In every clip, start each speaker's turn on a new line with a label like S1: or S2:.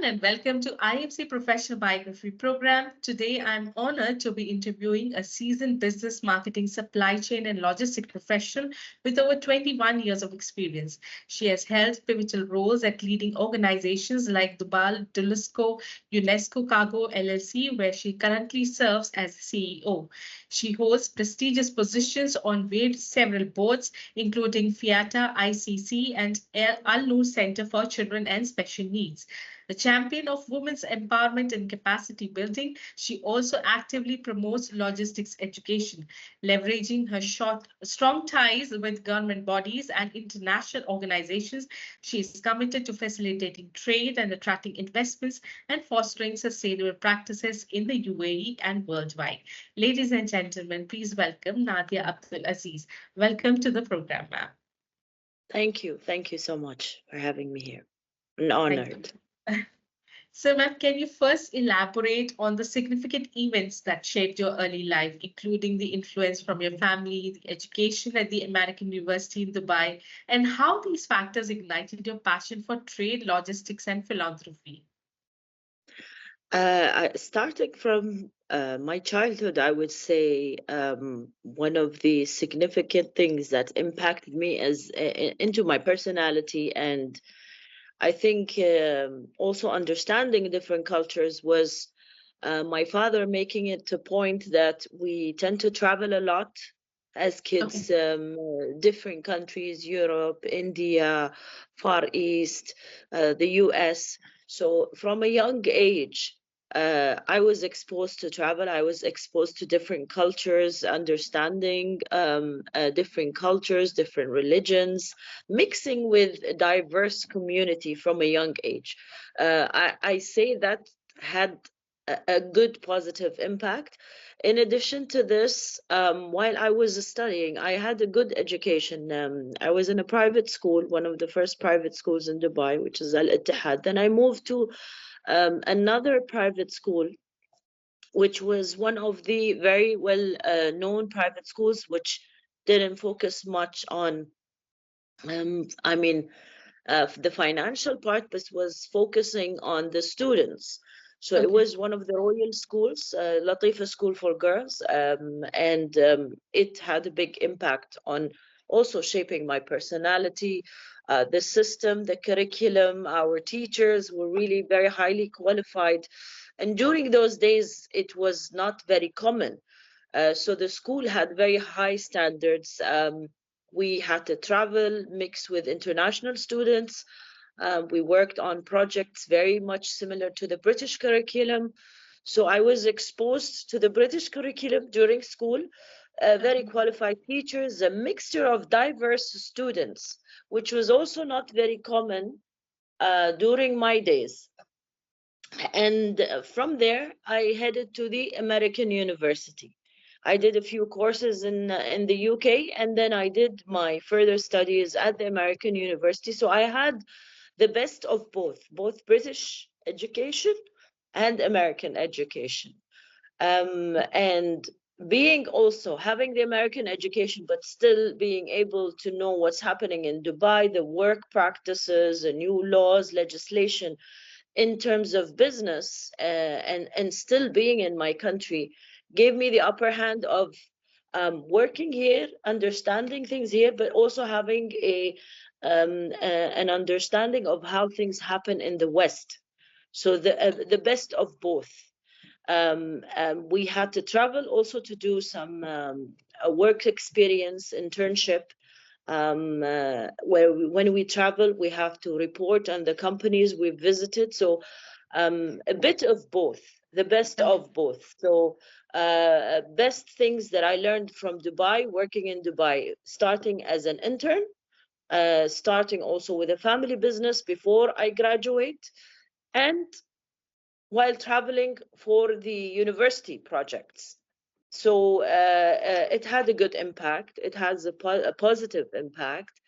S1: and welcome to IFC Professional Biography Program. Today, I'm honored to be interviewing a seasoned business marketing, supply chain, and logistic professional with over 21 years of experience. She has held pivotal roles at leading organizations like Dubai, Dulasco, UNESCO Cargo LLC, where she currently serves as CEO. She holds prestigious positions on several boards, including FIATA, ICC, and Al Noor Center for Children and Special Needs. The champion of women's empowerment and capacity building, she also actively promotes logistics education, leveraging her strong ties with government bodies and international organizations. She is committed to facilitating trade and attracting investments and fostering sustainable practices in the UAE and worldwide. Ladies and gentlemen, please welcome Nadia Abdul Aziz. Welcome to the program, ma'am.
S2: Thank you. Thank you so much for having me here. I'm honored.
S1: So, ma'am, can you first elaborate on the significant events that shaped your early life, including the influence from your family, the education at the American University in Dubai, and how these factors ignited your passion for trade, logistics, and philanthropy?
S2: Starting from my childhood, I would say one of the significant things that impacted me into my personality, and I think also understanding different cultures was my father making it a point that we tend to travel a lot as kids, different countries, Europe, India, Far East, the US. So from a young age, I was exposed to travel. I was exposed to different cultures, understanding different cultures, different religions, mixing with a diverse community from a young age. I say that had a good positive impact. In addition to this, while I was studying, I had a good education. I was in a private school, one of the first private schools in Dubai, which is Al Ittihad. Then I moved to another private school, which was one of the very well known private schools, which didn't focus much on, the financial part, but was focusing on the students. So it was one of the royal schools, Latifa School for Girls, and it had a big impact on also shaping my personality. The system, the curriculum, our teachers were really very highly qualified. And during those days, it was not very common. So the school had very high standards. We had to travel, mix with international students. We worked on projects very much similar to the British curriculum. So I was exposed to the British curriculum during school, very qualified teachers, a mixture of diverse students, which was also not very common during my days. And from there, I headed to the American University. I did a few courses in the UK, and then I did my further studies at the American University. So I had the best of both British education and American education. And being also having the American education, but still being able to know what's happening in Dubai, the work practices, the new laws, legislation in terms of business, and still being in my country gave me the upper hand of working here, understanding things here, but also having an understanding of how things happen in the West. So the best of both. We had to travel also to do some a work experience internship, where when we travel, we have to report on the companies we visited. So a bit of both, the best of both. So best things that I learned from Dubai, working in Dubai, starting as an intern, starting also with a family business before I graduate, and while traveling for the university projects. So it had a good impact. It has a positive impact.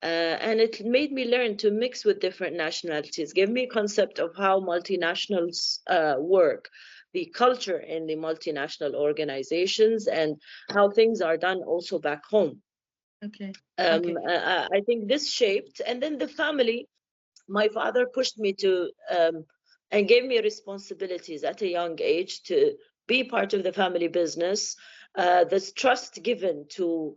S2: And it made me learn to mix with different nationalities, gave me a concept of how multinationals work, the culture in the multinational organizations, and how things are done also back home. I think this shaped, and then the family, my father pushed me to and gave me responsibilities at a young age to be part of the family business. This trust given to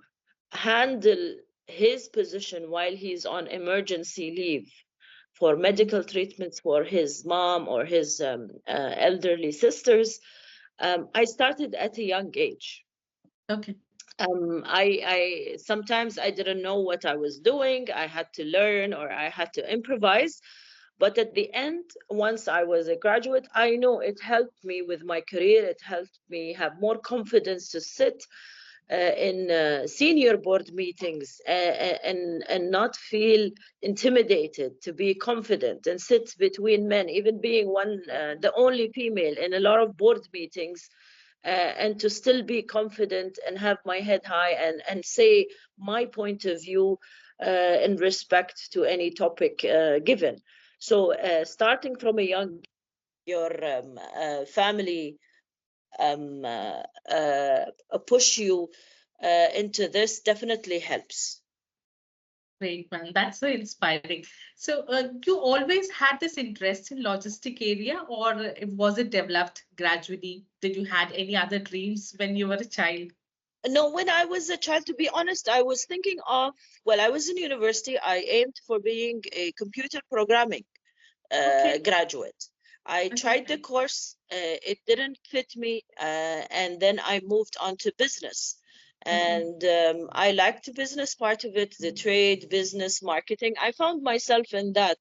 S2: handle his position while he's on emergency leave for medical treatments for his mom or his elderly sisters. I started at a young age.
S1: Okay.
S2: I sometimes I didn't know what I was doing. I had to learn or I had to improvise. But at the end, once I was a graduate, I know it helped me with my career. It helped me have more confidence to sit in senior board meetings and not feel intimidated, to be confident and sit between men, even being the only female in a lot of board meetings, and to still be confident and have my head high and say my point of view in respect to any topic given. So starting from a young, your family push you into this definitely helps.
S1: Great, man. That's so inspiring. So, you always had this interest in logistic area, or was it developed gradually? Did you had any other dreams when you were a child?
S2: No, when I was a child, to be honest, I was thinking of, well, I was in university, I aimed for being a computer programming
S1: Okay.
S2: graduate. I tried the course, it didn't fit me, and then I moved on to business. And I liked the business part of it, the trade, business, marketing. I found myself in that,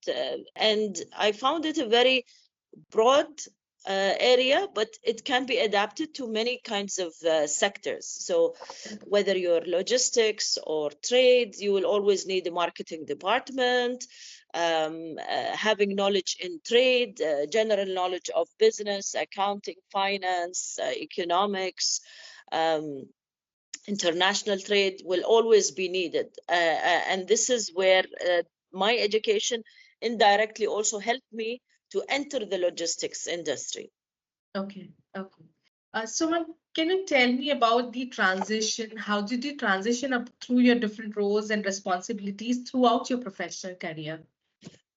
S2: and I found it a very broad area, but it can be adapted to many kinds of sectors. So whether you're logistics or trade, you will always need a marketing department, having knowledge in trade, general knowledge of business, accounting, finance, economics, international trade will always be needed. And this is where my education indirectly also helped me to enter the logistics industry.
S1: Okay. Okay. So, ma'am, can you tell me about the transition? How did you transition up through your different roles and responsibilities throughout your professional career?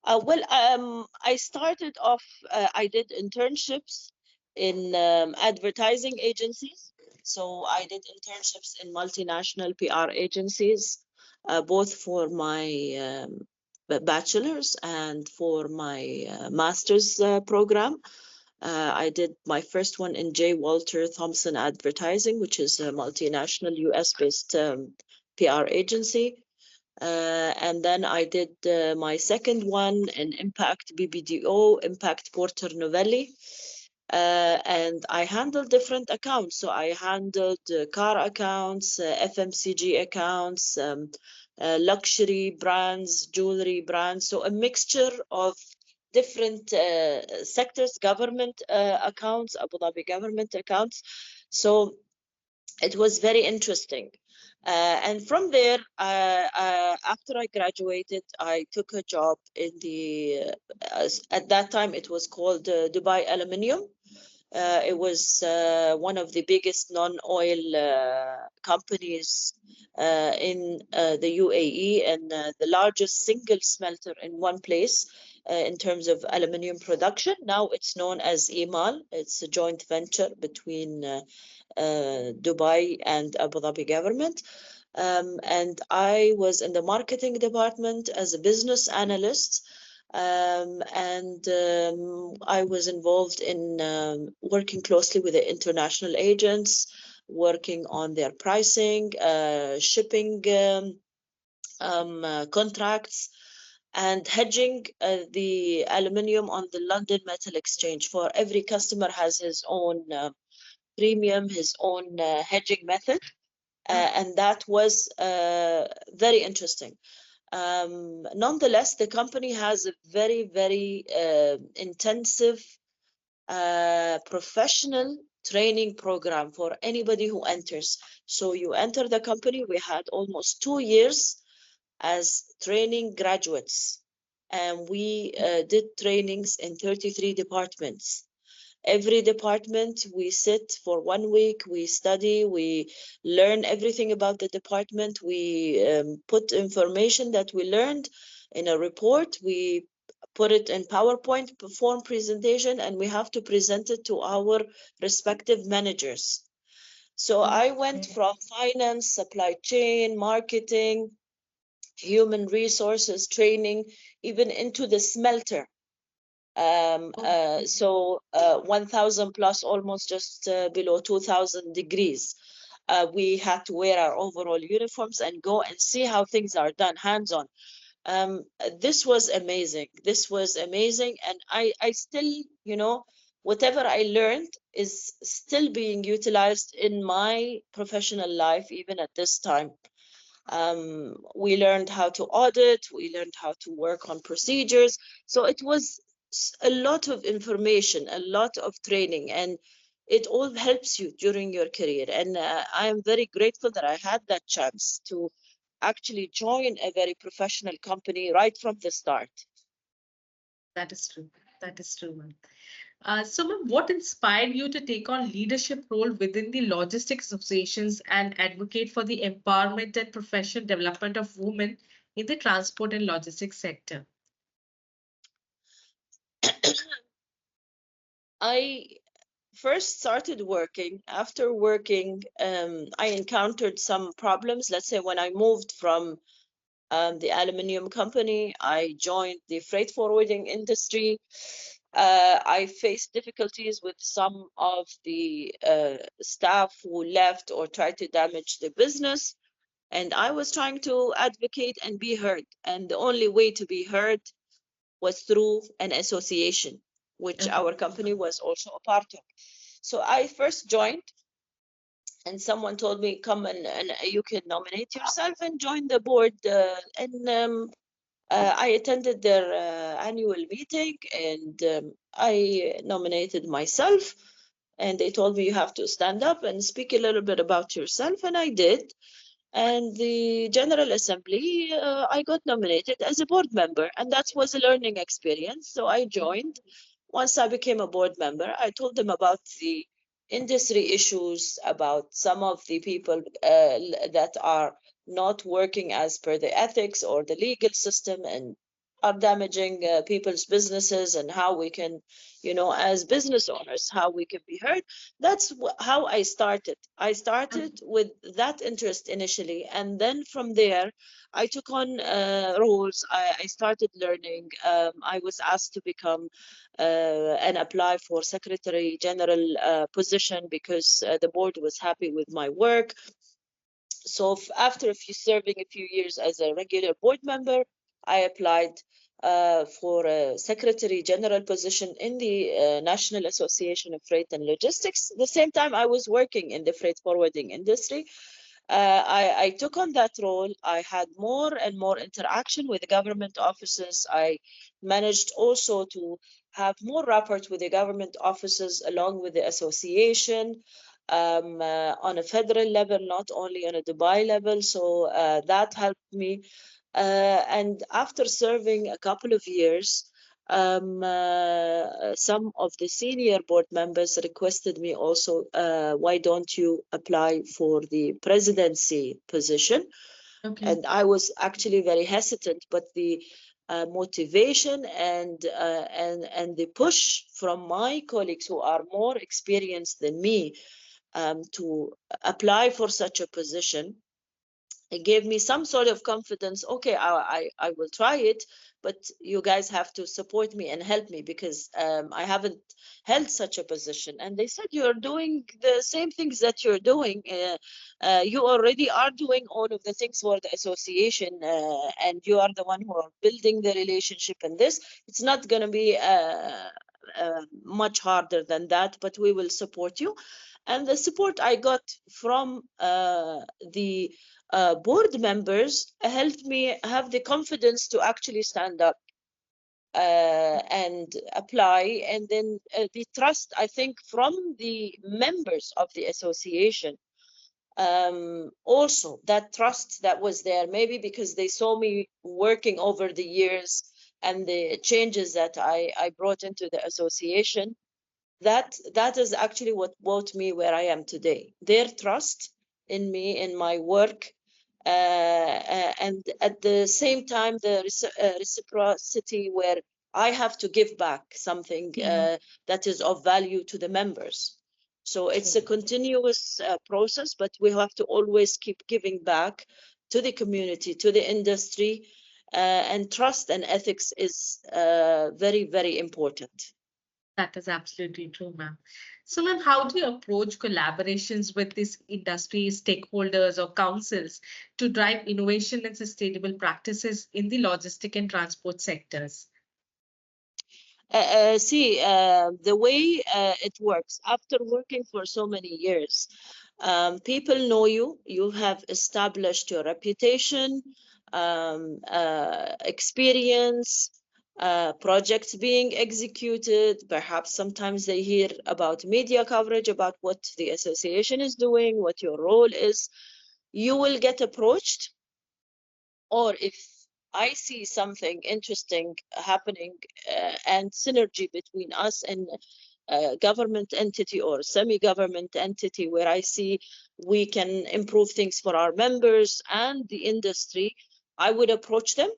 S2: I started off, I did internships in advertising agencies. So I did internships in multinational PR agencies, both for my bachelor's and for my master's program. I did my first one in J. Walter Thompson Advertising, which is a multinational US-based PR agency. And then I did my second one in Impact BBDO, Impact Porter Novelli. And I handled different accounts. So I handled car accounts, FMCG accounts, luxury brands, jewelry brands. So a mixture of different sectors, government accounts, Abu Dhabi government accounts. So it was very interesting. And from there, after I graduated, I took a job in at that time it was called Dubai Aluminium. It was one of the biggest non-oil companies in the UAE and the largest single smelter in one place in terms of aluminium production. Now it's known as EMAL. It's a joint venture between Dubai and Abu Dhabi government. And I was in the marketing department as a business analyst. I was involved in working closely with the international agents, working on their pricing, shipping contracts, and hedging the aluminium on the London Metal Exchange. For every customer has his own premium, his own hedging method, and that was very interesting. Nonetheless, the company has a very, very intensive professional training program for anybody who enters. So you enter the company, we had almost 2 years as training graduates, and we did trainings in 33 departments. Every department, we sit for 1 week, we study, we learn everything about the department, we put information that we learned in a report, we put it in PowerPoint form presentation, and we have to present it to our respective managers. So I went from finance, supply chain, marketing, human resources, training, even into the smelter. 1,000 plus, almost just below 2,000 degrees. We had to wear our overall uniforms and go and see how things are done hands-on. This was amazing. This was amazing. And I still, you know, whatever I learned is still being utilized in my professional life, even at this time. We learned how to audit, we learned how to work on procedures. So it was a lot of information, a lot of training, and it all helps you during your career. And I am very grateful that I had that chance to actually join a very professional company right from the start.
S1: That is true. That is true, ma'am. So, ma'am, what inspired you to take on leadership role within the logistics associations and advocate for the empowerment and professional development of women in the transport and logistics sector?
S2: I first started working. After working, I encountered some problems. Let's say when I moved from the aluminium company, I joined the freight forwarding industry. I faced difficulties with some of the staff who left or tried to damage the business. And I was trying to advocate and be heard. And the only way to be heard was through an association, which our company was also a part of. So I first joined, and someone told me, come and you can nominate yourself and join the board. I attended their annual meeting, and I nominated myself. And they told me you have to stand up and speak a little bit about yourself, and I did. And the General Assembly, I got nominated as a board member, and that was a learning experience. So I joined. Once I became a board member, I told them about the industry issues, about some of the people that are not working as per the ethics or the legal system and are damaging people's businesses, and how we can, you know, as business owners, how we can be heard. That's how I started. I started with that interest initially, and then from there, I took on roles. I started learning. I was asked to become and apply for Secretary General position because the board was happy with my work. So after serving a few years as a regular board member, I applied for a Secretary General position in the National Association of Freight and Logistics. At the same time, I was working in the freight forwarding industry. I took on that role. I had more and more interaction with the government offices. I managed also to have more rapport with the government offices along with the association on a federal level, not only on a Dubai level. So that helped me. And after serving a couple of years, some of the senior board members requested me also, why don't you apply for the presidency position? And I was actually very hesitant, but the motivation and the push from my colleagues who are more experienced than me to apply for such a position, it gave me some sort of confidence. Okay, I will try it, but you guys have to support me and help me because I haven't held such a position. And they said, you're doing the same things that you're doing. You already are doing all of the things for the association, and you are the one who are building the relationship. And this, it's not going to be much harder than that, but we will support you. And the support I got from the board members helped me have the confidence to actually stand up and apply. And then the trust, I think, from the members of the association, also that trust that was there, maybe because they saw me working over the years and the changes that I brought into the association. That is actually what brought me where I am today. Their trust in me, in my work, and at the same time, the reciprocity where I have to give back something that is of value to the members. So it's a continuous process, but we have to always keep giving back to the community, to the industry, and trust and ethics is very, very important.
S1: That is absolutely true, ma'am. So, ma'am, how do you approach collaborations with these industry stakeholders or councils to drive innovation and sustainable practices in the logistic and transport sectors?
S2: The way it works, after working for so many years, people know you, you have established your reputation, experience, projects being executed. Perhaps sometimes they hear about media coverage about what the association is doing, what your role is. You will get approached, or if I see something interesting happening and synergy between us and a government entity or semi-government entity where I see we can improve things for our members and the industry, I would approach them.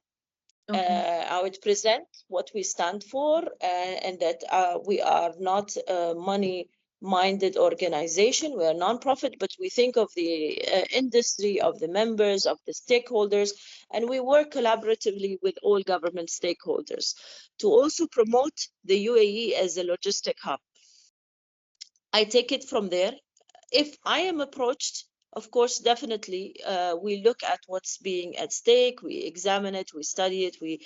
S2: I would present what we stand for and that we are not a money-minded organization. We are non-profit, but we think of the industry, of the members, of the stakeholders, and we work collaboratively with all government stakeholders to also promote the UAE as a logistic hub. I take it from there. If I am approached, of course, definitely, we look at what's being at stake, we examine it, we study it, we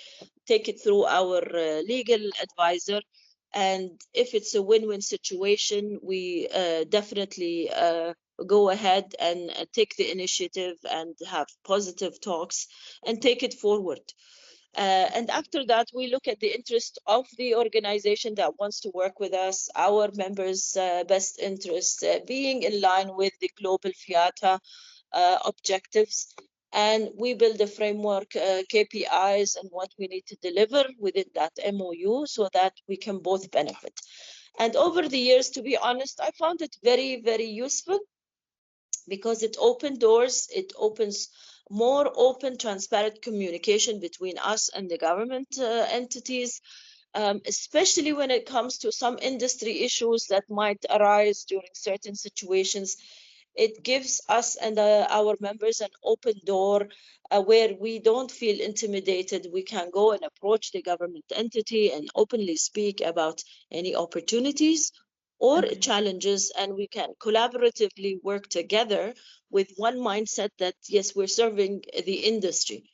S2: take it through our legal advisor. And if it's a win-win situation, we definitely go ahead and take the initiative and have positive talks and take it forward. And after that, we look at the interest of the organization that wants to work with us, our members' best interests, being in line with the global FIATA objectives. And we build a framework, KPIs, and what we need to deliver within that MOU so that we can both benefit. And over the years, to be honest, I found it very, very useful because it opened doors, it opens more open, transparent communication between us and the government entities, especially when it comes to some industry issues that might arise during certain situations. It gives us and our members an open door where we don't feel intimidated. We can go and approach the government entity and openly speak about any opportunities or challenges, and we can collaboratively work together with one mindset that, yes, we're serving the industry.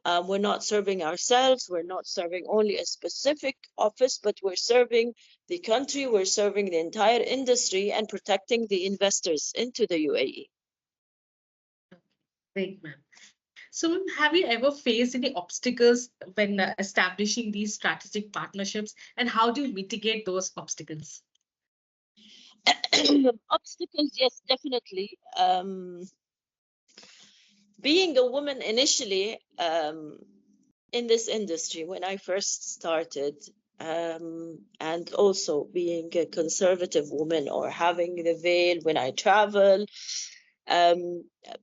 S2: We're not serving ourselves. We're not serving only a specific office, but we're serving the country. We're serving the entire industry and protecting the investors into the UAE.
S1: Great, ma'am. So, ma'am, have you ever faced any obstacles when establishing these strategic partnerships, and how do you mitigate those obstacles?
S2: Obstacles, yes, definitely. Being a woman initially in this industry when I first started, and also being a conservative woman or having the veil when I travel,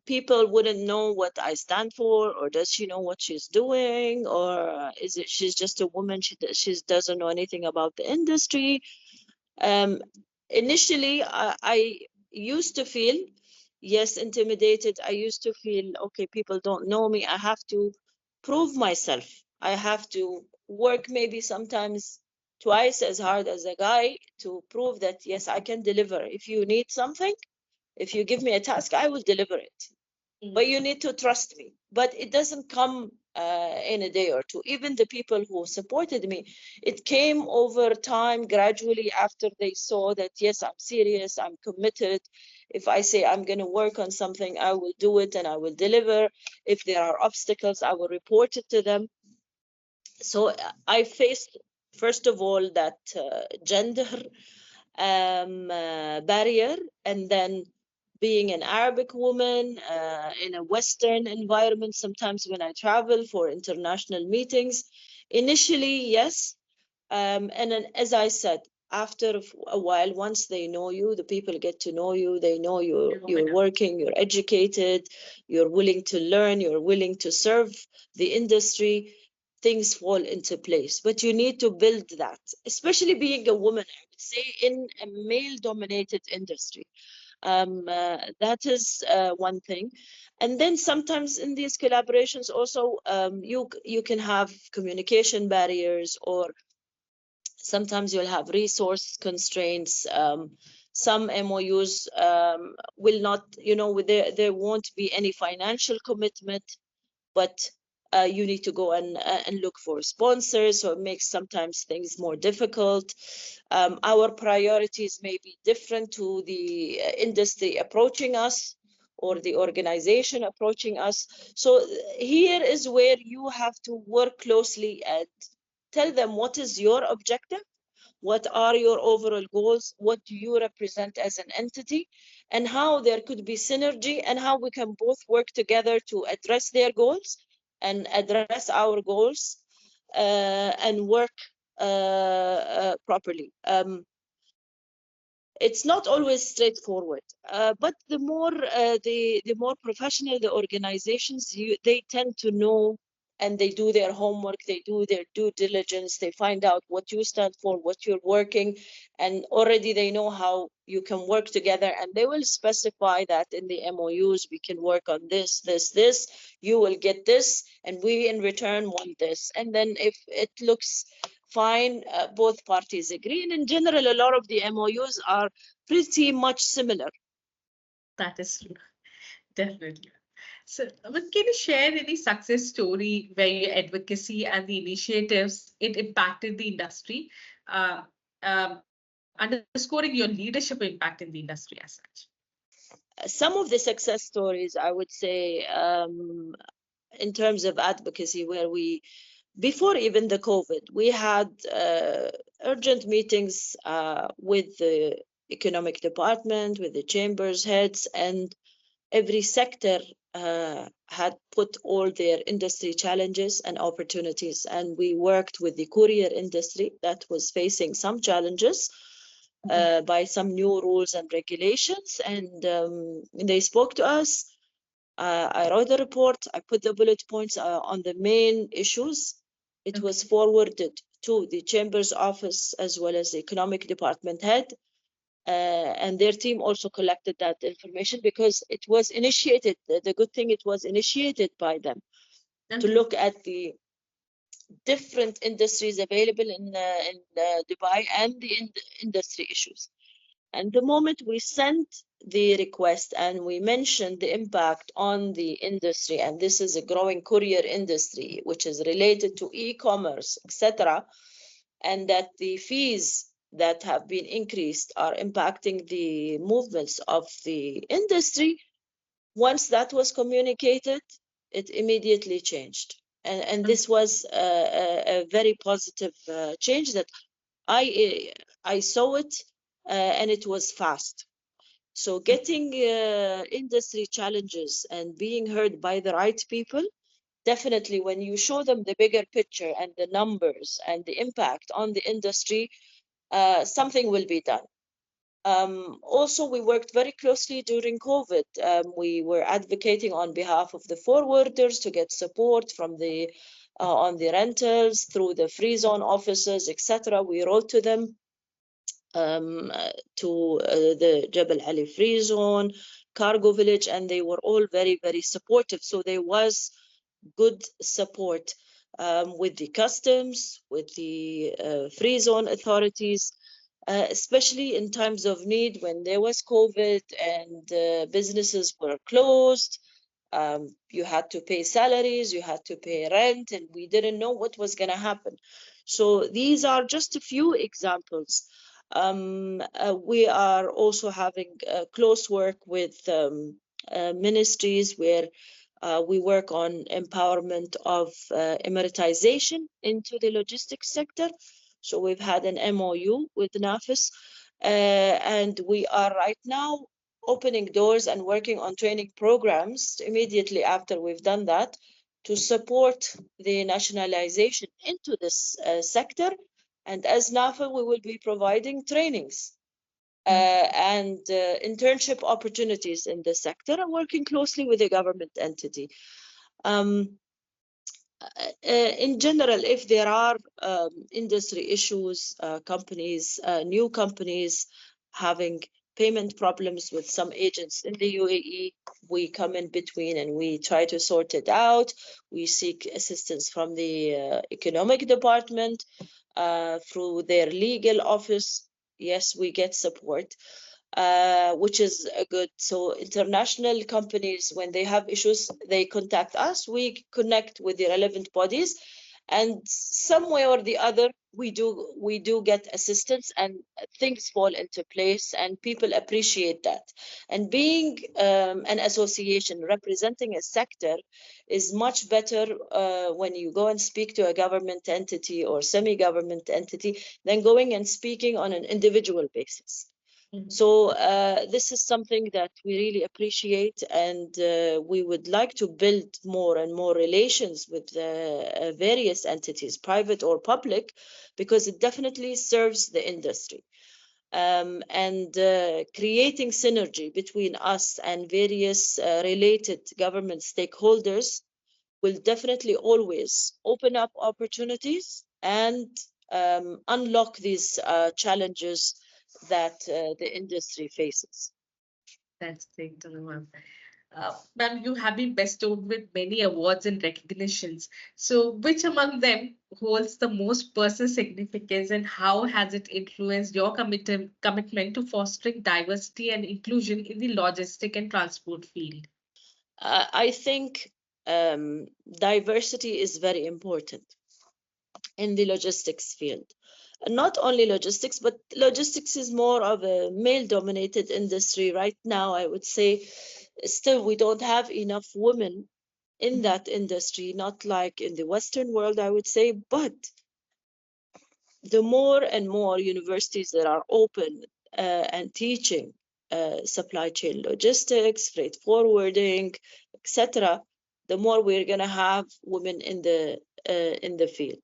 S2: people wouldn't know what I stand for, or does she know what she's doing, or is it she's just a woman, she doesn't know anything about the industry. Initially, I used to feel, yes, intimidated. I used to feel, okay, people don't know me. I have to prove myself. I have to work maybe sometimes twice as hard as a guy to prove that, yes, I can deliver. If you need something, if you give me a task, I will deliver it. But you need to trust me. But it doesn't come in a day or two. Even the people who supported me, it came over time, gradually, after they saw that, yes, I'm serious, I'm committed. If I say I'm going to work on something, I will do it and I will deliver. If there are obstacles, I will report it to them. So I faced, first of all, that gender barrier, and then being an Arabic woman in a Western environment, sometimes when I travel for international meetings, initially, yes. And then, as I said, after a while, once they know you, the people get to know you, they know you're working, you're educated, you're willing to learn, you're willing to serve the industry. things fall into place. But you need to build that, especially being a woman, I would say, in a male-dominated industry. That is one thing. And then sometimes in these collaborations also, you can have communication barriers, or sometimes you'll have resource constraints. Some MOUs will not, there won't be any financial commitment, but you need to go and look for sponsors, so it makes sometimes things more difficult. Our priorities may be different to the industry approaching us or the organization approaching us. So here is where you have to work closely and tell them what is your objective, what are your overall goals, what do you represent as an entity, and how there could be synergy and how we can both work together to address their goals and address our goals, and work properly. It's not always straightforward, but the more professional the organizations, they tend to know, and they do their homework, they do their due diligence, they find out what you stand for, what you're working, and already they know how you can work together, and they will specify that in the MOUs. We can work on this, this, you will get this, and we in return want this. And then if it looks fine, both parties agree. And in general, a lot of the MOUs are pretty much similar.
S1: That is true, definitely. So, but can you share any success story where your advocacy and the initiatives it impacted the industry, uh, underscoring your leadership impact in the industry as such?
S2: Some of the success stories, I would say, in terms of advocacy, where before even the COVID, we had urgent meetings with the economic department, with the chambers heads, and every sector had put all their industry challenges and opportunities. And we worked with the courier industry that was facing some challenges by some new rules and regulations. And they spoke to us. I wrote a report. I put the bullet points on the main issues. It was forwarded to the Chamber's office as well as the economic department head. And their team also collected that information because it was initiated. The good thing, it was initiated by them to look at the different industries available in Dubai and the industry issues. And the moment we sent the request and we mentioned the impact on the industry, and this is a growing courier industry, which is related to e-commerce, etc., and that the fees that have been increased are impacting the movements of the industry, once that was communicated, it immediately changed. And this was a very positive change that I saw it, and it was fast. So getting industry challenges and being heard by the right people, definitely when you show them the bigger picture and the numbers and the impact on the industry, something will be done. Also, we worked very closely during COVID. We were advocating on behalf of the forwarders to get support from the on the rentals through the free zone offices, etc. We wrote to them, to the Jebel Ali Free Zone, Cargo Village, and they were all very, very supportive. So there was good support with the customs, with the Free Zone authorities, especially in times of need when there was COVID and businesses were closed. You had to pay salaries, you had to pay rent, and we didn't know what was going to happen. So these are just a few examples. We are also having close work with ministries where we work on empowerment of Emiratization into the logistics sector. So we've had an MOU with NAFL, and we are right now opening doors and working on training programs immediately after we've done that to support the nationalization into this sector. And as NAFL, we will be providing trainings and internship opportunities in the sector and working closely with the government entity. in general, if there are industry issues, companies, new companies having payment problems with some agents in the UAE, we come in between and we try to sort it out. We seek assistance from the economic department through their legal office. Yes, we get support. Which is good. So international companies, when they have issues, they contact us. We connect with the relevant bodies, and some way or the other, we do get assistance, and things fall into place, and people appreciate that. And being an association representing a sector is much better when you go and speak to a government entity or semi-government entity than going and speaking on an individual basis. So this is something that we really appreciate, and we would like to build more and more relations with various entities, private or public, because it definitely serves the industry. And creating synergy between us and various related government stakeholders will definitely always open up opportunities and unlock these challenges that the industry faces.
S1: That's great to know, ma'am. Ma'am, you have been bestowed with many awards and recognitions. So, which among them holds the most personal significance, and how has it influenced your commitment to fostering diversity and inclusion in the logistic and transport field?
S2: I think diversity is very important in the logistics field. Not only logistics, but logistics is more of a male-dominated industry right now. I would say still we don't have enough women in that industry, not like in the Western world, I would say, but the more and more universities that are open and teaching supply chain logistics, freight forwarding, etc., the more we're going to have women in the field.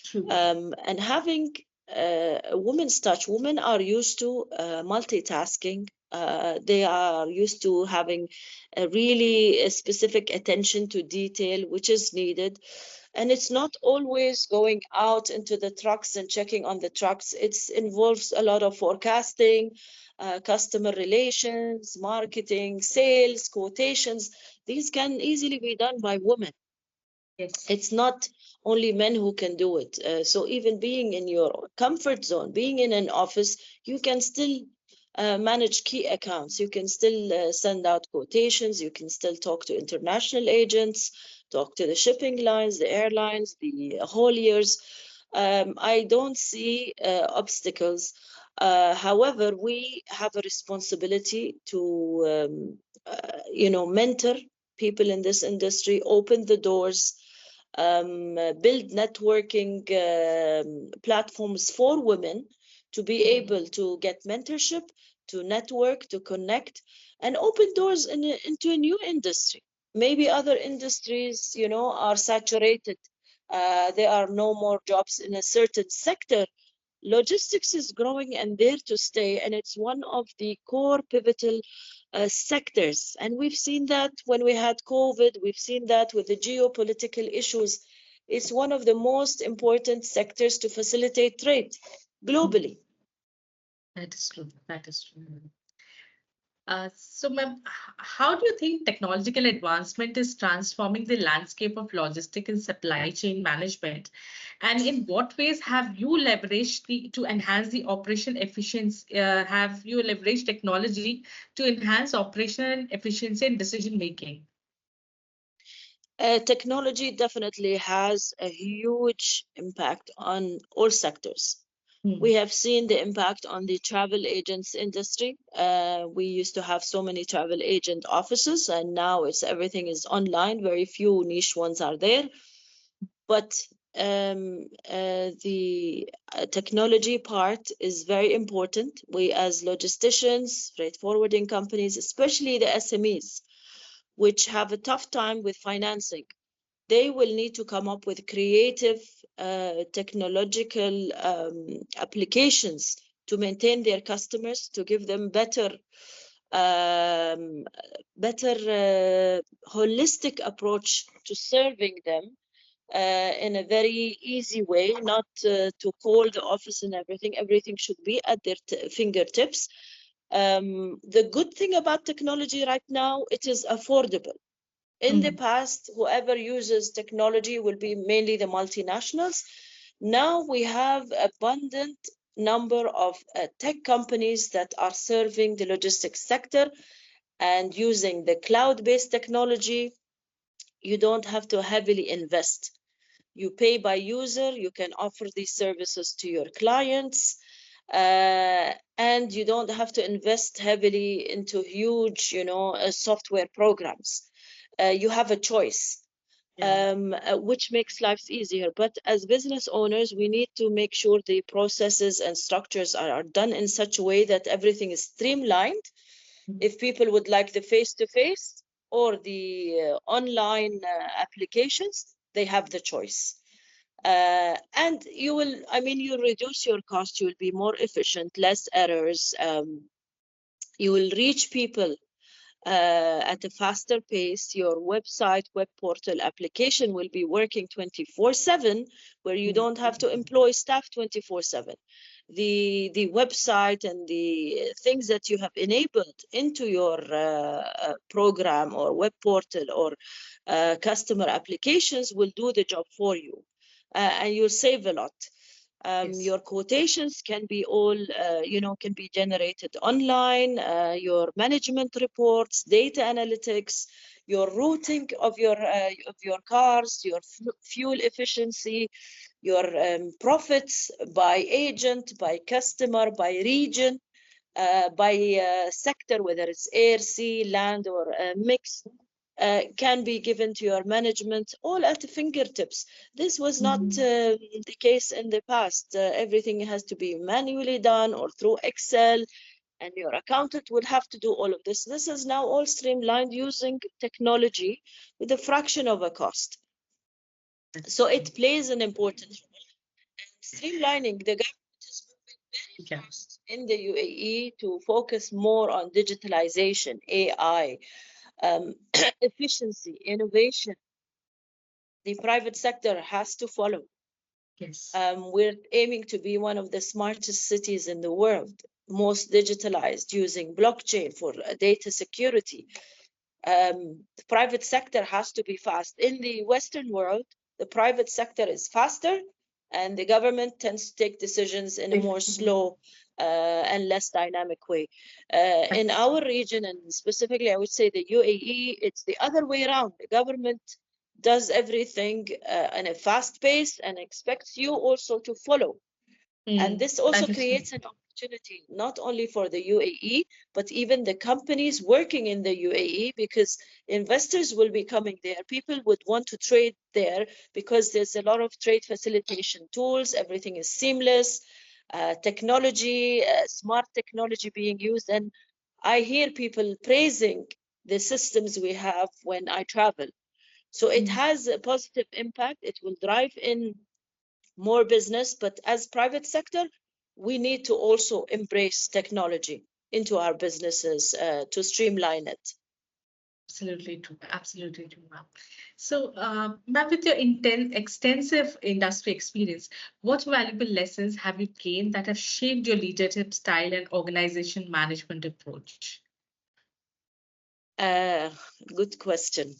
S1: True.
S2: And having a woman's touch, women are used to multitasking. They are used to having a really specific attention to detail, which is needed. And it's not always going out into the trucks and checking on the trucks. It involves a lot of forecasting, customer relations, marketing, sales, quotations. These can easily be done by women.
S1: Yes.
S2: It's not only men who can do it. So even being in your comfort zone, being in an office, you can still manage key accounts. You can still send out quotations. You can still talk to international agents, talk to the shipping lines, the airlines, the hauliers. I don't see obstacles. However, we have a responsibility to, mentor people in this industry, open the doors, build networking platforms for women to be able to get mentorship, to network, to connect, and open doors into a new industry. Maybe other industries, are saturated. There are no more jobs in a certain sector. Logistics is growing and there to stay, and it's one of the core pivotal sectors. And we've seen that when we had COVID, we've seen that with the geopolitical issues. It's one of the most important sectors to facilitate trade globally.
S1: That is true. That is true. So, ma'am, how do you think technological advancement is transforming the landscape of logistic and supply chain management? And in what ways have you leveraged to enhance the operation efficiency? Have you leveraged technology to enhance operational efficiency and decision making?
S2: Technology definitely has a huge impact on all sectors. We have seen the impact on the travel agents industry. We used to have so many travel agent offices, and now everything is online. Very few niche ones are there. But the technology part is very important. We, as logisticians, freight forwarding companies, especially the SMEs, which have a tough time with financing, they will need to come up with creative technological applications to maintain their customers, to give them better holistic approach to serving them, in a very easy way, not to call the office and everything. Everything should be at their fingertips. The good thing about technology right now, it is affordable. In the past, whoever uses technology will be mainly the multinationals. Now we have abundant number of tech companies that are serving the logistics sector and using the cloud-based technology. You don't have to heavily invest. You pay by user, you can offer these services to your clients, and you don't have to invest heavily into huge, software programs. You have a choice, which makes lives easier. But as business owners, we need to make sure the processes and structures are done in such a way that everything is streamlined. If people would like the face-to-face or the online applications, they have the choice. And you reduce your cost, you will be more efficient, less errors. You will reach people at a faster pace. Your website, web portal application will be working 24/7, where you don't have to employ staff 24/7. The website and the things that you have enabled into your program or web portal or customer applications will do the job for you, and you'll save a lot. Your quotations can be all, can be generated online, your management reports, data analytics, your routing of your cars, your fuel efficiency, your profits by agent, by customer, by region, by sector, whether it's air, sea, land, or mixed. Can be given to your management all at the fingertips. This was not the case in the past. Everything has to be manually done or through Excel, and your accountant will have to do all of this. This is now all streamlined using technology with a fraction of a cost. So it plays an important role. Streamlining, the government is moving very fast in the UAE to focus more on digitalization, AI, efficiency, innovation. The private sector has to follow.
S1: Yes.
S2: We're aiming to be one of the smartest cities in the world, most digitalized, using blockchain for data security. The private sector has to be fast. In the Western world, the private sector is faster, and the government tends to take decisions in a more slow and less dynamic way. In our region, and specifically, I would say the UAE, it's the other way around. The government does everything in a fast pace and expects you also to follow. And this also creates an opportunity not only for the UAE, but even the companies working in the UAE, because investors will be coming there. People would want to trade there because there's a lot of trade facilitation tools. Everything is seamless, technology, smart technology being used. And I hear people praising the systems we have when I travel. So it has a positive impact. It will drive in more business, but as private sector, we need to also embrace technology into our businesses to streamline it.
S1: Absolutely true. Absolutely true, ma'am. So, ma'am, with your extensive industry experience, what valuable lessons have you gained that have shaped your leadership style and organization management approach?
S2: Good question.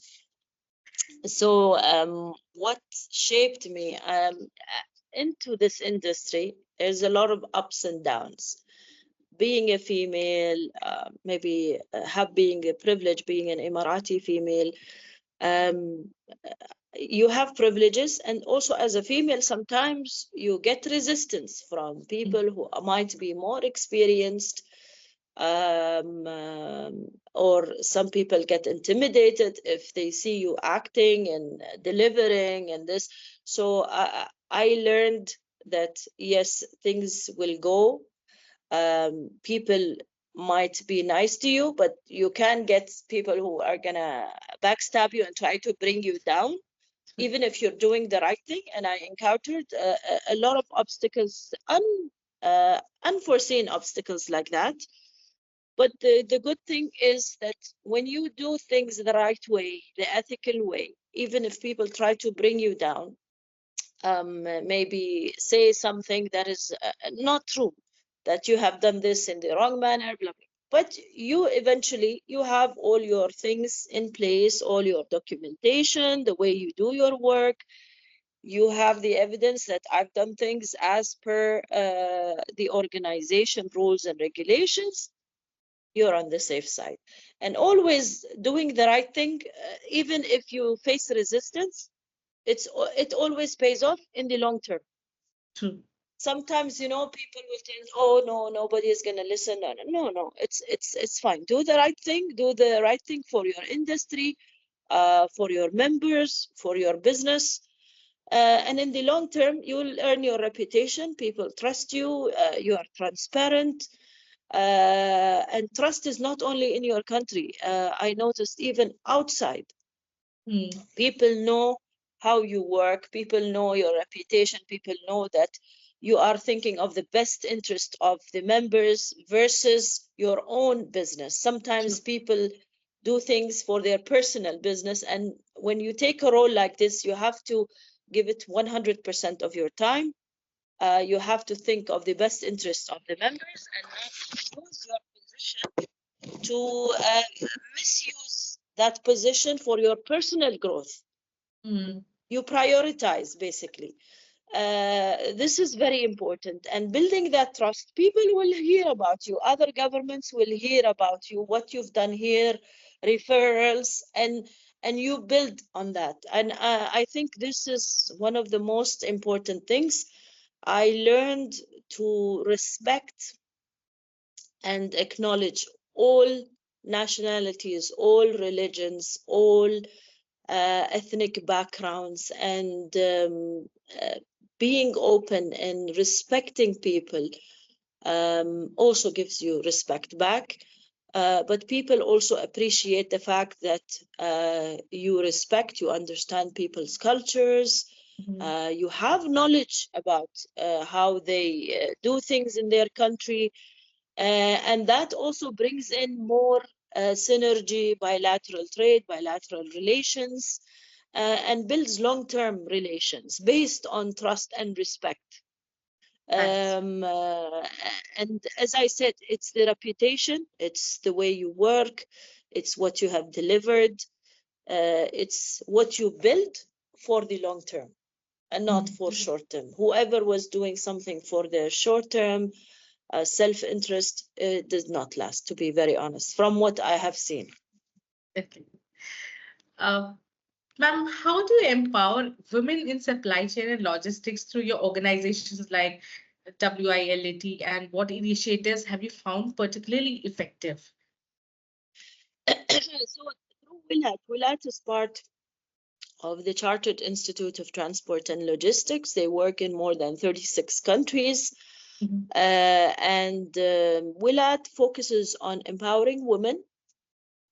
S2: So, what shaped me into this industry? There's a lot of ups and downs. Being a female, maybe being a privilege, being an Emirati female, you have privileges, and also as a female, sometimes you get resistance from people who might be more experienced, or some people get intimidated if they see you acting and delivering and this. So I learned that yes, things will go. People might be nice to you, but you can get people who are gonna backstab you and try to bring you down, even if you're doing the right thing. And I encountered a lot of obstacles, unforeseen obstacles like that. But the good thing is that when you do things the right way, the ethical way, even if people try to bring you down, maybe say something that is not true, that you have done this in the wrong manner, blah, blah. But you eventually, you have all your things in place, all your documentation, the way you do your work. You have the evidence that I've done things as per the organization rules and regulations. You're on the safe side. And always doing the right thing, even if you face resistance, it always pays off in the long term.
S1: True.
S2: Sometimes, you know, people will think, oh no, nobody is going to listen. No, it's fine. Do the right thing. Do the right thing for your industry, for your members, for your business. And in the long term, you will earn your reputation. People trust you. You are transparent. And trust is not only in your country. I noticed even outside, people know how you work. People know your reputation. People know that you are thinking of the best interest of the members versus your own business. Sometimes people do things for their personal business. And when you take a role like this, you have to give it 100% of your time. You have to think of the best interest of the members and not use your position to misuse that position for your personal growth. You prioritize, basically. This is very important. And building that trust, people will hear about you. Other governments will hear about you, what you've done here, referrals, and you build on that. And I think this is one of the most important things. I learned to respect and acknowledge all nationalities, all religions, all ethnic backgrounds, and being open and respecting people also gives you respect back. But people also appreciate the fact that you respect, you understand people's cultures, you have knowledge about how they do things in their country, and that also brings in more synergy, bilateral trade, bilateral relations, and builds long-term relations based on trust and respect. And as I said, it's the reputation, it's the way you work, it's what you have delivered, it's what you build for the long term and not for short term. Whoever was doing something for the short term, self-interest, does not last, to be very honest, from what I have seen.
S1: Okay. Ma'am, how do you empower women in supply chain and logistics through your organizations like WILAT, and what initiatives have you found particularly effective?
S2: So through WILAT is part of the Chartered Institute of Transport and Logistics. They work in more than 36 countries. And WILAT focuses on empowering women,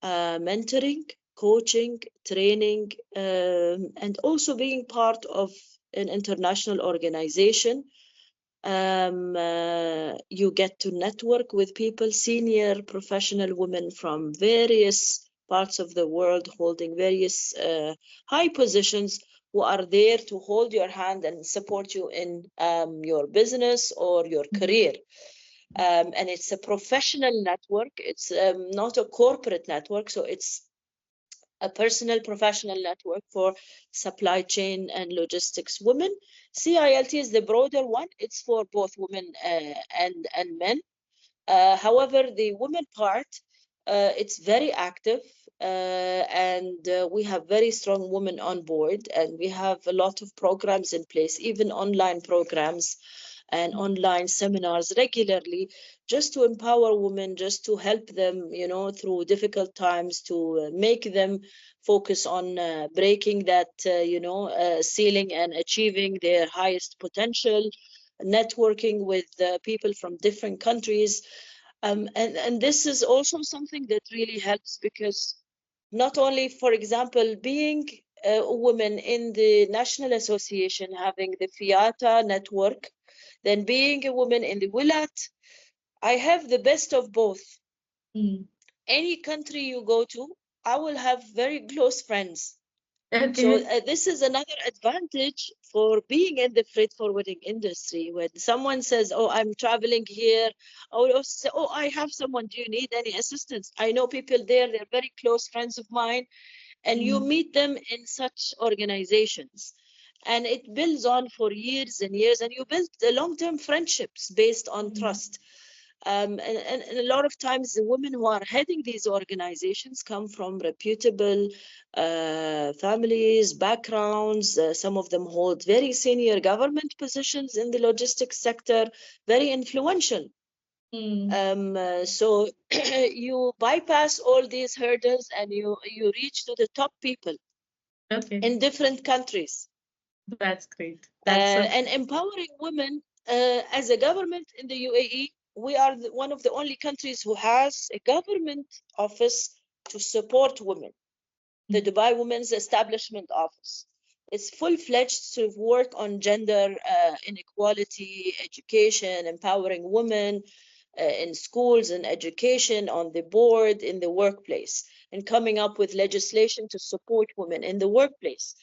S2: mentoring, coaching, training, and also being part of an international organization. You get to network with people, senior professional women from various parts of the world holding various high positions, who are there to hold your hand and support you in your business or your career. And it's a professional network. It's not a corporate network. So it's a personal professional network for supply chain and logistics women. CILT is the broader one. It's for both women and men. However, the women part, it's very active, and we have very strong women on board, and we have a lot of programs in place, even online programs and online seminars regularly, just to empower women, just to help them, you know, through difficult times, to make them focus on breaking that, ceiling and achieving their highest potential, networking with people from different countries. And this is also something that really helps, because not only, for example, being a woman in the National Association, having the FIATA network, then being a woman in the WILAT, I have the best of both. Any country you go to, I will have very close friends
S1: Okay.
S2: So this is another advantage for being in the freight forwarding industry. When someone says, "Oh, I'm traveling here," I would also say, "Oh, I have someone. Do you need any assistance?" I know people there; they're very close friends of mine, and you meet them in such organizations, and it builds on for years and years, and you build long-term friendships based on trust. And a lot of times the women who are heading these organizations come from reputable families, backgrounds. Some of them hold very senior government positions in the logistics sector, very influential. So you bypass all these hurdles and you reach to the top people
S1: Okay.
S2: in different countries.
S1: That's great.
S2: And empowering women as a government in the UAE, we are one of the only countries who has a government office to support women, the Dubai Women's Establishment Office. It's full-fledged to work on gender inequality, education, empowering women in schools and education, on the board, in the workplace, and coming up with legislation to support women in the workplace.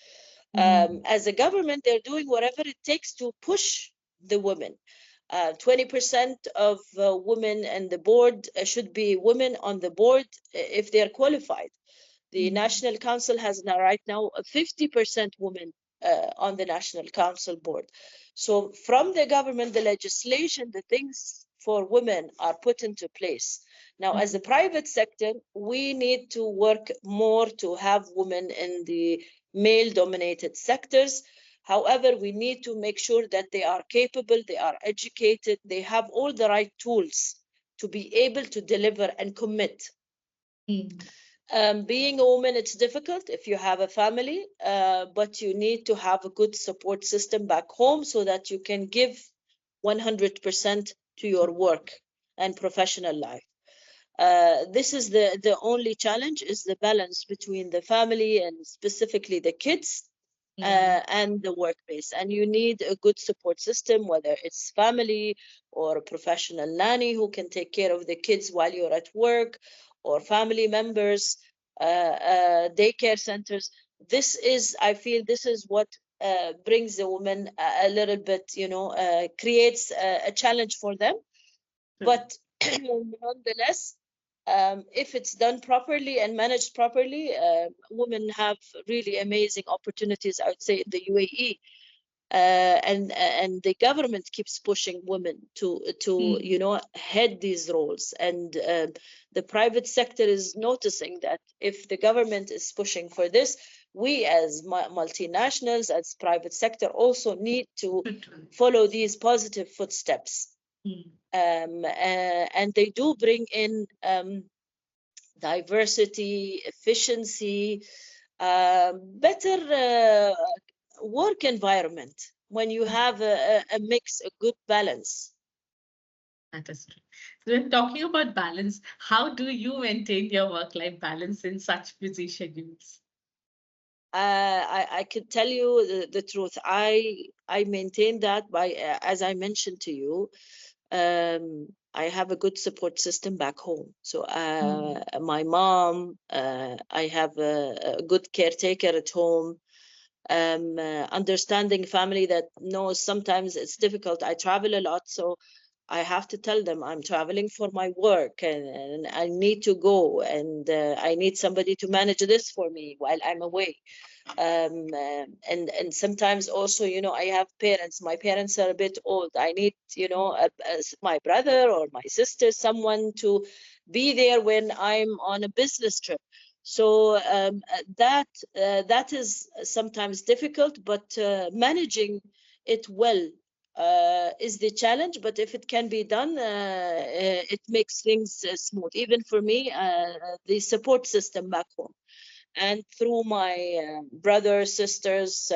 S2: As a government, they're doing whatever it takes to push the women. 20% of women and the board should be women on the board if they're qualified. The National Council has now right now 50% women on the National Council board. So from the government, the legislation, the things for women are put into place. Now, as the private sector, we need to work more to have women in the male-dominated sectors. However, we need to make sure that they are capable, they are educated, they have all the right tools to be able to deliver and commit. Being a woman, it's difficult if you have a family, but you need to have a good support system back home so that you can give 100% to your work and professional life. This is the only challenge, is the balance between the family and specifically the kids and the workplace. And you need a good support system, whether it's family or a professional nanny who can take care of the kids while you're at work, or family members, daycare centers. I feel this is what brings the woman a little bit, creates a challenge for them. But nonetheless, if it's done properly and managed properly, women have really amazing opportunities, I would say, in the UAE. And the government keeps pushing women to head these roles, and the private sector is noticing that if the government is pushing for this, we as multinationals, as private sector, also need to follow these positive footsteps. And they do bring in diversity, efficiency, better work environment when you have a mix, a good balance.
S1: That is true. So when talking about balance, how do you maintain your work-life balance in such busy schedules?
S2: I could tell you the truth. I maintain that by, as I mentioned to you, I have a good support system back home. So my mom, I have a good caretaker at home. Understanding family that knows sometimes it's difficult. I travel a lot, so I have to tell them I'm traveling for my work and I need to go, and I need somebody to manage this for me while I'm away. And sometimes also, I have parents. My parents are a bit old. I need, my brother or my sister, someone to be there when I'm on a business trip. So that is sometimes difficult, but managing it well is the challenge. But if it can be done, it makes things smooth. Even for me, the support system back home, and through my brothers, sisters,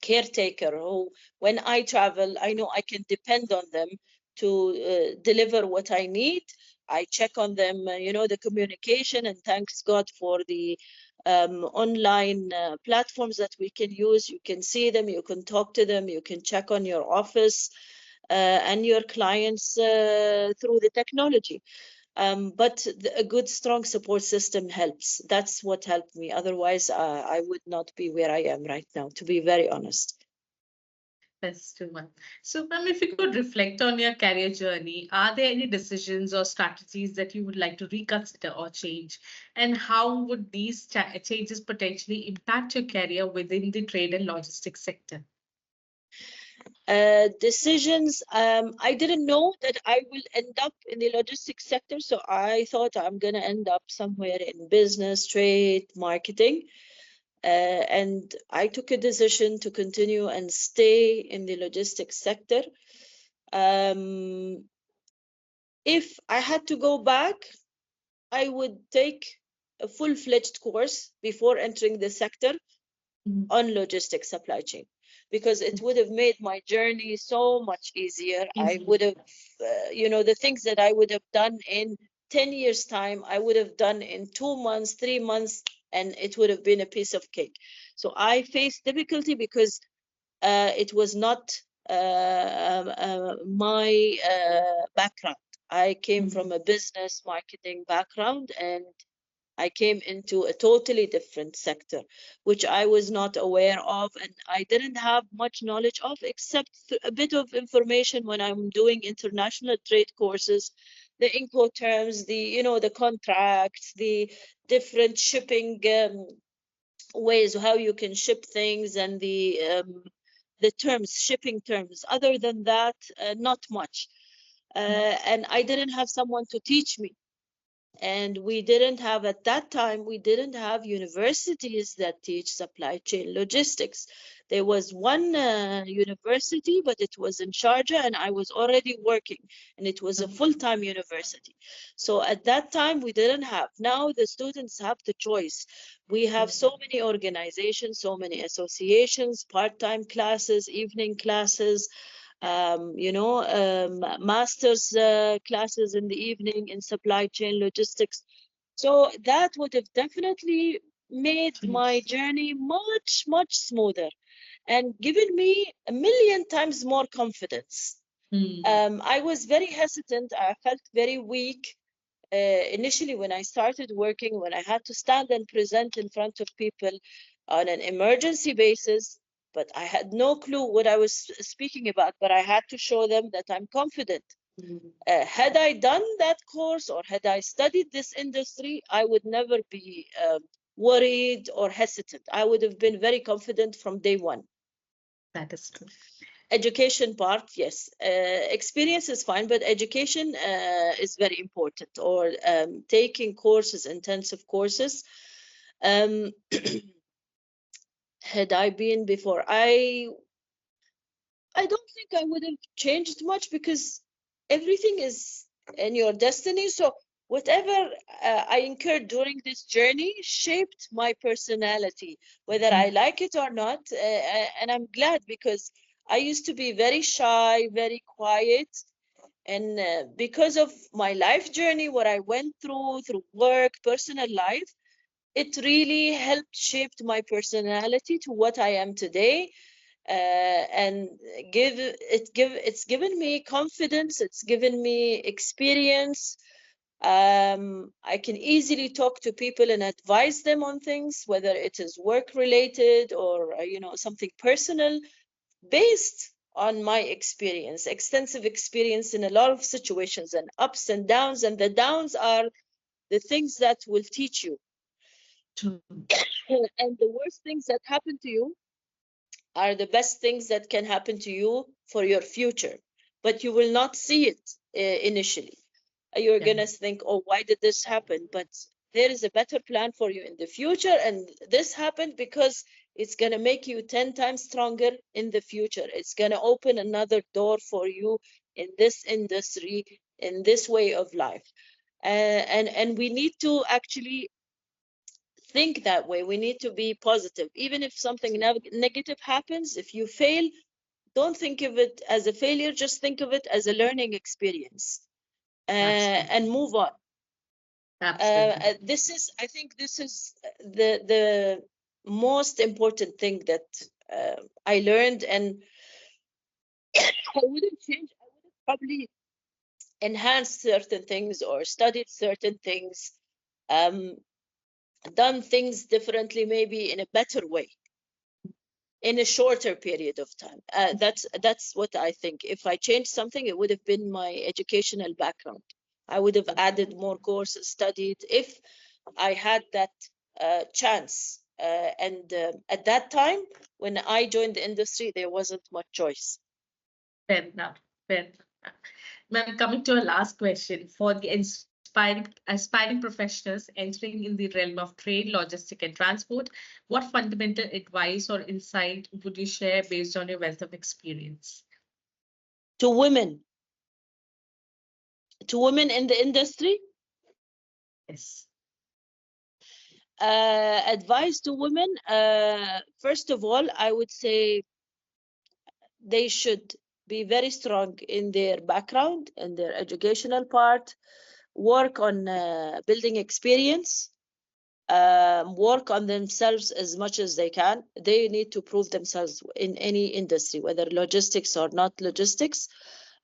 S2: caretaker, who, when I travel, I know I can depend on them to deliver what I need. I check on them, the communication, and thanks God for the online platforms that we can use. You can see them, you can talk to them, you can check on your office and your clients through the technology. But a good, strong support system helps. That's what helped me. Otherwise, I would not be where I am right now, to be very honest.
S1: That's true, ma'am. So, ma'am, if you could reflect on your career journey, are there any decisions or strategies that you would like to reconsider or change? And how would these changes potentially impact your career within the trade and logistics sector?
S2: Decisions, I didn't know that I will end up in the logistics sector, so I thought I'm going to end up somewhere in business, trade, marketing. And I took a decision to continue and stay in the logistics sector. If I had to go back, I would take a full-fledged course before entering the sector on logistics supply chain, because it would have made my journey so much easier. I would have, the things that I would have done in 10 years' time, I would have done in 2 months, 3 months, and it would have been a piece of cake. So I faced difficulty because it was not my background. I came from a business marketing background, and I came into a totally different sector, which I was not aware of, and I didn't have much knowledge of, except a bit of information when I'm doing international trade courses, the Incoterms, the contracts, the different shipping ways, how you can ship things, and the terms, shipping terms. Other than that, not much. And I didn't have someone to teach me. And we didn't have, at that time, we didn't have universities that teach supply chain logistics. There was one university, but it was in Sharjah, and I was already working, and it was a full-time university. So at that time, we didn't have. Now the students have the choice. We have so many organizations, so many associations, part-time classes, evening classes, master's classes in the evening in supply chain logistics. So that would have definitely made my journey much, much smoother and given me a million times more confidence. I was very hesitant. I felt very weak initially when I started working, when I had to stand and present in front of people on an emergency basis. But I had no clue what I was speaking about, but I had to show them that I'm confident. Had I done that course or had I studied this industry, I would never be worried or hesitant. I would have been very confident from day one.
S1: That is true.
S2: Education part, yes. Experience is fine, but education is very important, or taking courses, intensive courses. Had I been before, I don't think I would have changed much, because everything is in your destiny. So whatever I incurred during this journey shaped my personality, whether I like it or not. And I'm glad, because I used to be very shy, very quiet. And because of my life journey, what I went through work, personal life, it really helped shaped my personality to what I am today. And it's given me confidence, it's given me experience. I can easily talk to people and advise them on things, whether it is work related or something personal, based on my experience, extensive experience in a lot of situations and ups and downs. And the downs are the things that will teach you. And the worst things that happen to you are the best things that can happen to you for your future, but you will not see it initially. You're gonna think, oh, why did this happen? But there is a better plan for you in the future, and this happened because it's gonna make you 10 times stronger in the future. It's gonna open another door for you in this industry, in this way of life. And we need to actually think that way. We need to be positive. Even if something negative happens, if you fail, don't think of it as a failure, just think of it as a learning experience, and move on. I think this is the most important thing that I learned, and I wouldn't change. I would have probably enhanced certain things or studied certain things, done things differently, maybe in a better way, in a shorter period of time. That's what I think. If I changed something, it would have been my educational background. I would have added more courses, studied, if I had that chance. And at that time, when I joined the industry, there wasn't much choice.
S1: Fair enough. Fair enough. Ma'am, coming to our last question, for the aspiring professionals entering in the realm of trade, logistics, and transport, what fundamental advice or insight would you share based on your wealth of experience?
S2: To women in the industry?
S1: Yes.
S2: Advice to women, first of all, I would say they should be very strong in their background and their educational part, work on building experience, work on themselves as much as they can. They need to prove themselves in any industry, whether logistics or not logistics,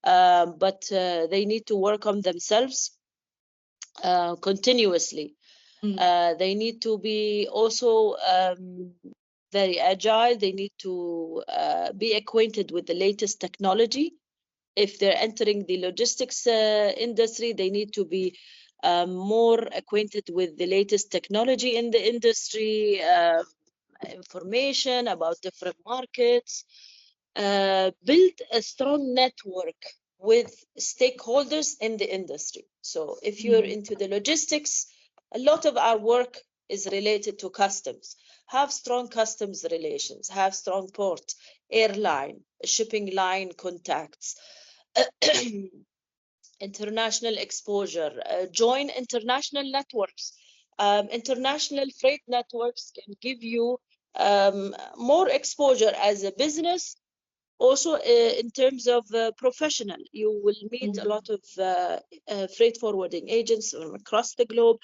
S2: but they need to work on themselves continuously. They need to be also very agile. They need to be acquainted with the latest technology. If they're entering the logistics industry, they need to be more acquainted with the latest technology in the industry, information about different markets, build a strong network with stakeholders in the industry. So if you're into the logistics, a lot of our work is related to customs. Have strong customs relations, have strong port, airline, shipping line contacts, international exposure, join international networks. International freight networks can give you more exposure as a business. Also, in terms of professional, you will meet a lot of freight forwarding agents from across the globe.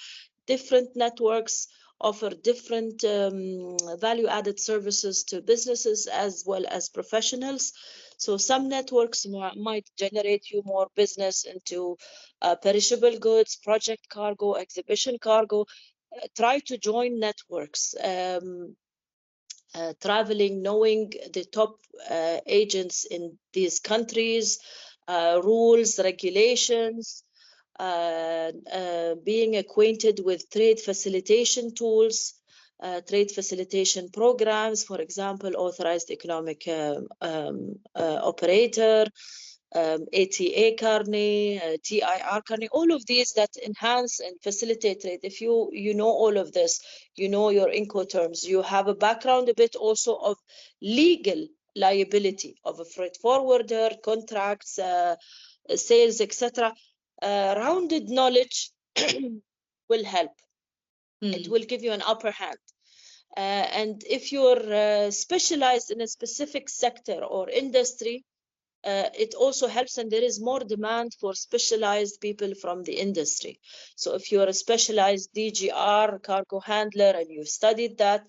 S2: Different networks offer different value-added services to businesses as well as professionals. So some networks might generate you more business into perishable goods, project cargo, exhibition cargo. Try to join networks. Traveling, knowing the top agents in these countries, rules, regulations, being acquainted with trade facilitation tools, trade facilitation programs, for example, authorized economic operator, ATA carnet, TIR carnet, all of these that enhance and facilitate trade. If you know all of this, you know your Incoterms, you have a background a bit also of legal liability of a freight forwarder, contracts, sales, etc. Rounded knowledge will help. It will give you an upper hand. And if you're specialized in a specific sector or industry, it also helps, and there is more demand for specialized people from the industry. So if you're a specialized DGR, cargo handler, and you've studied that,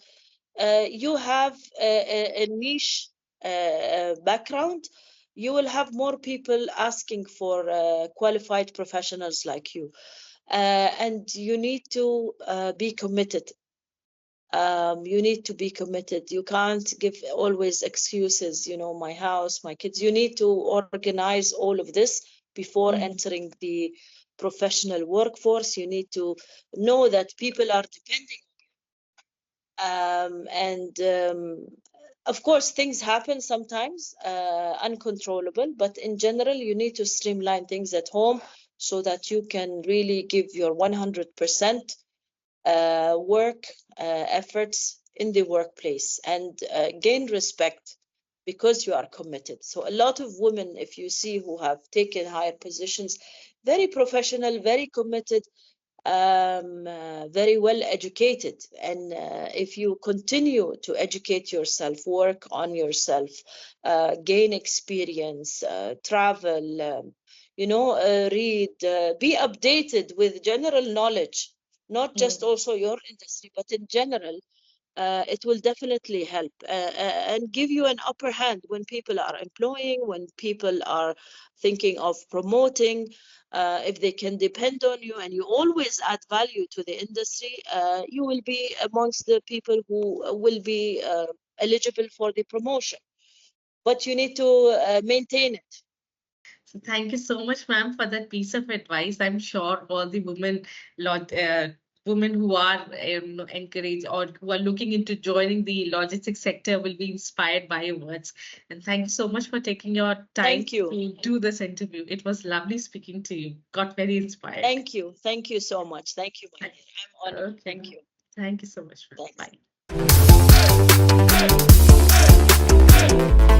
S2: you have a niche background, you will have more people asking for qualified professionals like you. And you need to be committed. You need to be committed. You can't give always excuses, my house, my kids. You need to organize all of this before entering the professional workforce. You need to know that people are depending. Of course, things happen sometimes, uncontrollable, but in general, you need to streamline things at home so that you can really give your 100% work efforts in the workplace and gain respect because you are committed. So a lot of women, if you see, who have taken higher positions, very professional, very committed, very well educated. And if you continue to educate yourself, work on yourself, gain experience, travel, read, be updated with general knowledge, not just also your industry, but in general, it will definitely help and give you an upper hand when people are employing, when people are thinking of promoting. If they can depend on you and you always add value to the industry, you will be amongst the people who will be eligible for the promotion. But you need to maintain it.
S1: So thank you so much, ma'am, for that piece of advice. I'm sure all the women who are encouraged or who are looking into joining the logistics sector will be inspired by your words. And thank you so much for taking your time
S2: Thank you.
S1: to do this interview. It was lovely speaking to you. Got very inspired.
S2: Thank you. Thank you so much. Thank you, Mahir. I'm honored.
S1: Okay.
S2: Thank you.
S1: Thank you so much.
S2: Thanks.
S1: Bye.